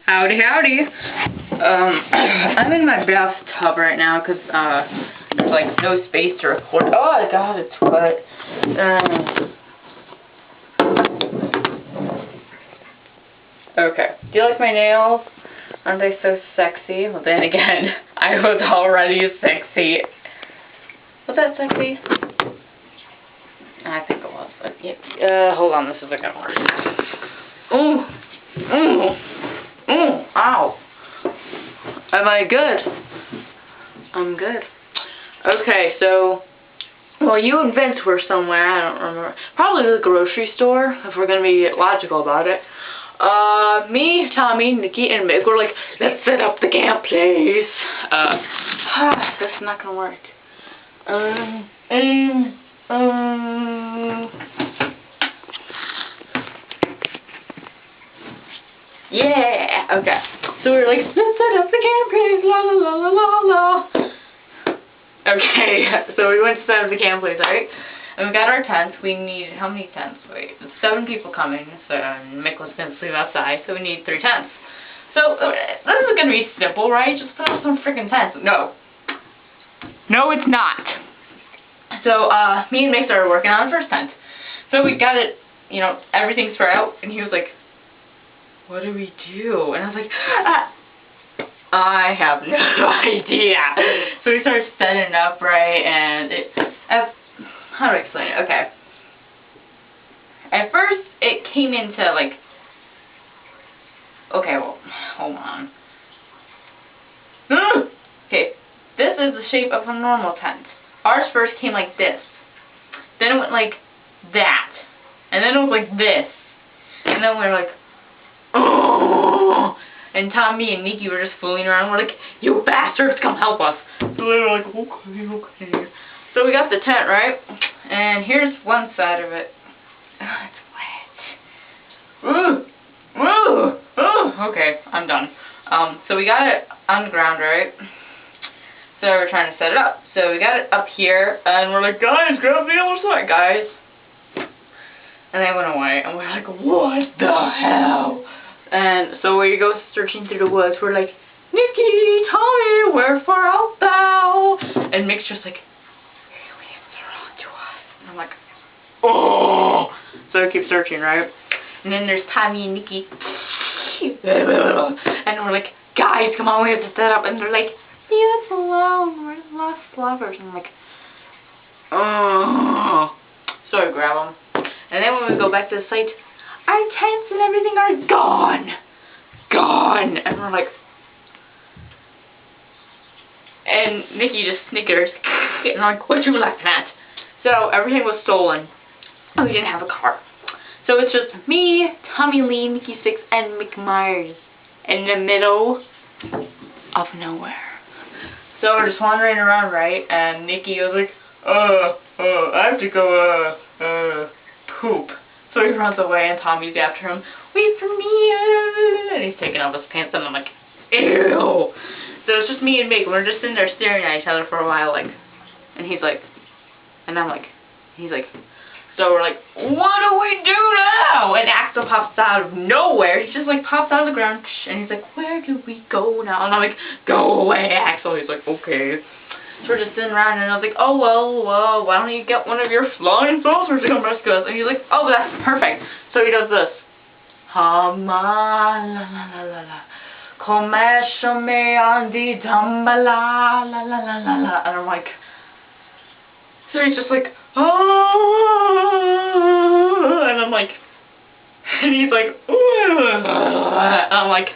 Howdy, howdy. I'm in my bathtub right now because there's like no space to record. Oh god, it's wet. Okay. Do you like my nails? Aren't they so sexy? Well, then again, I was already sexy. Was that sexy? I think it was. But yeah. Hold on, this isn't gonna work. Oh. Ow. Am I good? I'm good. Okay, so, well, you and Vince were somewhere, I don't remember. Probably the grocery store, if we're gonna be logical about it. Me, Tommy, Nikki, and Mick were like, let's set up the camp place. That's not gonna work. Yeah, okay. So we were like, let's set up the camp place, la la la la la la. Okay, so we went to set up the camp place, right? And we got our tents. We need, how many tents? Wait, 7 people coming, so Mick was going to sleep outside, so we need 3 tents. So, this is going to be simple, right? Just put up some freaking tents. No. No, it's not. So, me and Mick started working on the first tent. So we got it, you know, everything spread out, and he was like, what do we do? And I was like, I have no idea. So we started setting up, right, and how do I explain it? Okay. At first, it came into, like, okay, well, hold on. Okay, this is the shape of a normal tent. Ours first came like this. Then it went like that. And then it was like this. And then we were like, oh! And Tommy and Nikki were just fooling around. We're like, you bastards, come help us. So they were like, okay. So we got the tent, right? And here's one side of it. Oh, it's wet. Okay, I'm done. So we got it on the ground, right? So we're trying to set it up. So we got it up here, and we're like, guys, grab the other side, guys. And they went away, and we're like, what the hell? And so we go searching through the woods. We're like, Nikki, Tommy, wherefore art thou? And Mick's just like, aliens are onto us. And I'm like, oh. So I keep searching, right? And then there's Tommy and Nikki. And we're like, guys, come on, we have to set up. And they're like, leave us alone. We're lost lovers. And I'm like, oh. So I grab them. And then when we go back to the site, our tents and everything are gone. Gone. And we're like, and Nikki just snickers. And I'm like, what you laughing at? So everything was stolen. And we didn't have a car. So it's just me, Tommy Lee, Nikki Six, and Mick Myers in the middle of nowhere. So we're just wandering around, right? And Nikki was like, I have to go, poop. So he runs away, and Tommy's after him. Wait for me! And he's taking off his pants, and I'm like, ew! So it's just me and Mick. We're just sitting there staring at each other for a while, like, and he's like, and I'm like, he's like, so we're like, what do we do now? And Axel pops out of nowhere. He just, like, pops out of the ground, and he's like, where do we go now? And I'm like, go away, Axel. He's like, okay. So we're just sitting around, and I was like, oh, well, why don't you get one of your flying saucers to come rescue us? And he's like, oh, that's perfect. So he does this. Come-me andi dambala, la la la la la. And I'm like, so he's just like, oh, and I'm like, and he's like, and I'm like,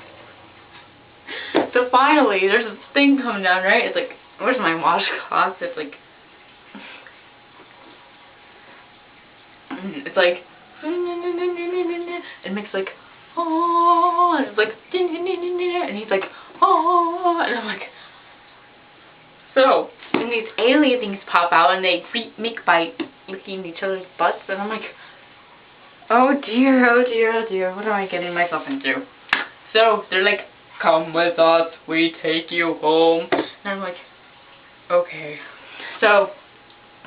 so finally, there's this thing coming down, right? It's like, where's my washcloth? It's like, and Mick's like, oh, and it's like, and he's like, oh, and I'm like, so, and these alien things pop out, and they greet Mick by licking each other's butts, and I'm like, oh dear, oh dear, oh dear, what am I getting myself into? So, they're like, come with us, we take you home, and I'm like, okay. So,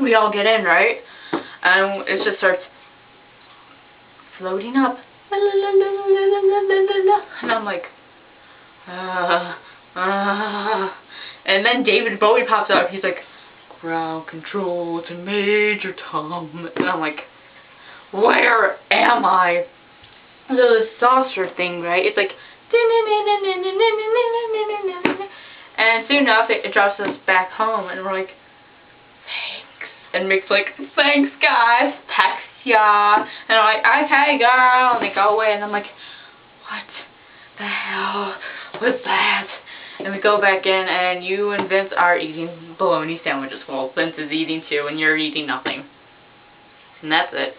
we all get in, right? And it just starts floating up. And I'm like, And then David Bowie pops out. He's like, ground control to Major Tom. And I'm like, where am I? So the saucer thing, right? It's like, and soon enough it drops us back home, and we're like, thanks. And Mick's like, thanks guys, text ya. And I'm like, okay girl. And they go away, and I'm like, what the hell was that? And we go back in, and you and Vince are eating bologna sandwiches. Well, Vince is eating too, and you're eating nothing. And that's it.